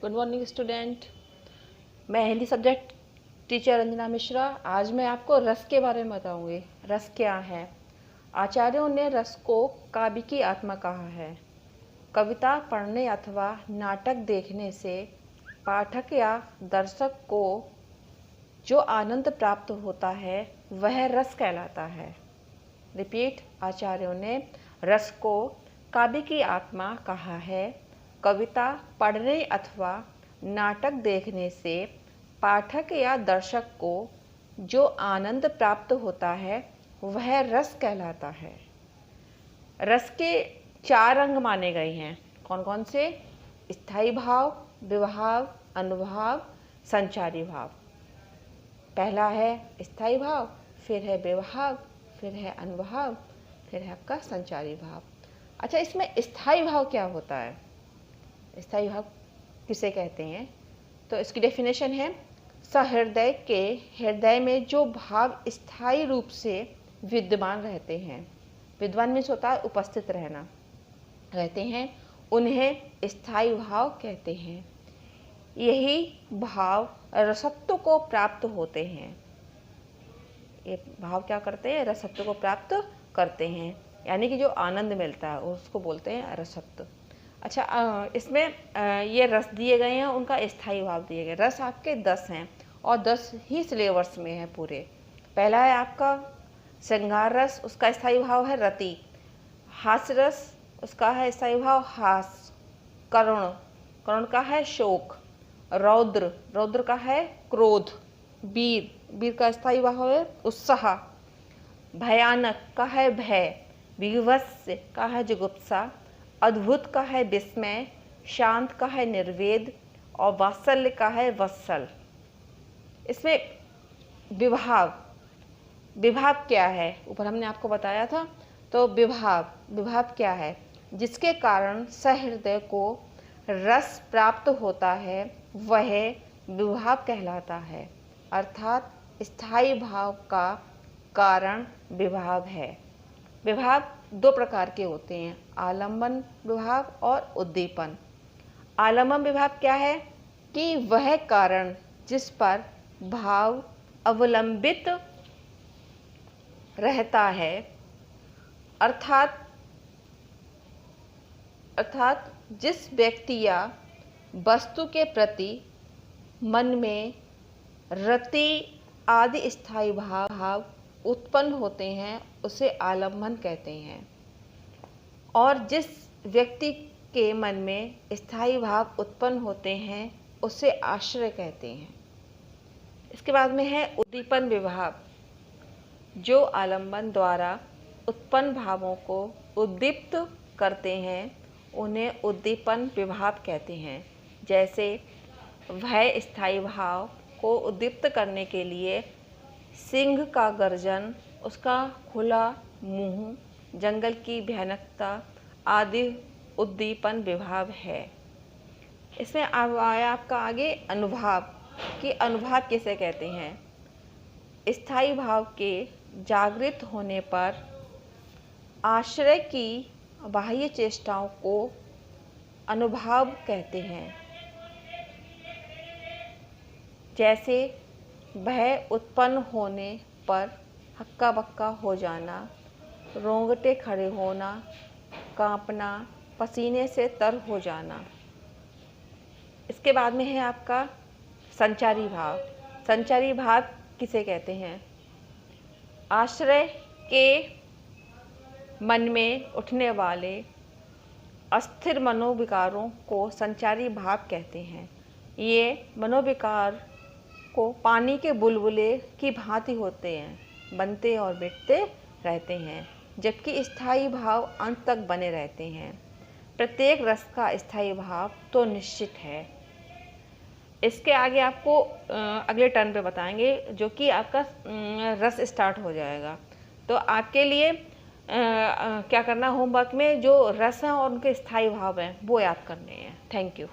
Good morning student. मैं Hindi subject teacher Ranjana Mishra. आज मैं आपको रस के बारे में बताऊंगी। रस क्या है? आचार्यों ने रस को काव्य की आत्मा कहा है। कविता पढ़ने अथवा नाटक देखने से पाठक या दर्शक को जो आनंद प्राप्त होता है वह रस कहलाता है। रिपीट, आचार्यों ने रस को काव्य की आत्मा कहा है। कविता पढ़ने अथवा नाटक देखने से पाठक या दर्शक को जो आनंद प्राप्त होता है वह रस कहलाता है। रस के 4 अंग माने गए हैं। कौन कौन से? स्थायी भाव, विभाव, अनुभाव, संचारी भाव। पहला है स्थायी भाव, फिर है विभाव, फिर है अनुभाव, फिर है आपका संचारी भाव। अच्छा, इसमें स्थायी भाव क्या होता है? स्थायी भाव किसे कहते हैं? तो इसकी डेफिनेशन है, सहृदय के हृदय में जो भाव स्थायी रूप से विद्यमान रहते हैं, विद्वान मीन्स होता है उपस्थित रहना, रहते हैं, उन्हें स्थायी भाव कहते हैं। यही भाव रसत्व को प्राप्त होते हैं। ये भाव क्या करते हैं? रसत्व को प्राप्त करते हैं, यानी कि जो आनंद मिलता है उसको बोलते हैं रसत्व। अच्छा, इसमें ये रस दिए गए हैं, उनका स्थायी भाव दिए गए। रस आपके 10 हैं और 10 ही सिलेबस में है पूरे। पहला है आपका श्रृंगार रस, उसका स्थायी भाव है रति। हास्य रस, उसका है स्थायी भाव हास। करुण, करुण का है शोक। रौद्र, रौद्र का है क्रोध। वीर, वीर का स्थायी भाव है उत्साह। भयानक का है भय। विभत्स का है जुगुप्सा। अद्भुत का है विस्मय। शांत का है निर्वेद और वात्सल्य का है वत्सल। इसमें विभाव, विभाव क्या है? ऊपर हमने आपको बताया था। तो विभाव, विभाव क्या है? जिसके कारण सहृदय को रस प्राप्त होता है वह विभाव कहलाता है। अर्थात स्थायी भाव का कारण विभाव है। विभाव 2 प्रकार के होते हैं, आलंबन विभाव और उद्दीपन। आलंबन विभाव क्या है? कि वह कारण जिस पर भाव अवलंबित रहता है, अर्थात जिस व्यक्ति या वस्तु के प्रति मन में रति आदि स्थायी भाव उत्पन्न होते हैं उसे आलंबन कहते हैं। और जिस व्यक्ति के मन में स्थायी भाव उत्पन्न होते हैं उसे आश्रय कहते हैं। इसके बाद में है उद्दीपन विभाव, जो आलंबन द्वारा उत्पन्न भावों को उद्दीप्त करते हैं उन्हें उद्दीपन विभाव कहते हैं। जैसे भय स्थायी भाव को उद्दीप्त करने के लिए सिंह का गर्जन, उसका खुला मुंह, जंगल की भयानकता आदि उद्दीपन विभाव है। इसमें अब आया आपका आगे अनुभाव, कि अनुभाव किसे कहते हैं? स्थायी भाव के जागृत होने पर आश्रय की बाह्य चेष्टाओं को अनुभाव कहते हैं। जैसे भय उत्पन्न होने पर हक्का बक्का हो जाना, रोंगटे खड़े होना, कांपना, पसीने से तर हो जाना। इसके बाद में है आपका संचारी भाव। संचारी भाव किसे कहते हैं? आश्रय के मन में उठने वाले अस्थिर मनोविकारों को संचारी भाव कहते हैं। ये मनोविकार को पानी के बुलबुले की भांति होते हैं, बनते और मिटते रहते हैं, जबकि स्थायी भाव अंत तक बने रहते हैं। प्रत्येक रस का स्थायी भाव तो निश्चित है। इसके आगे आपको अगले टर्न पे बताएंगे, जो कि आपका रस स्टार्ट हो जाएगा। तो आपके लिए क्या करना, होमवर्क में जो रस हैं और उनके स्थायी भाव हैं वो याद करने हैं। Thank you.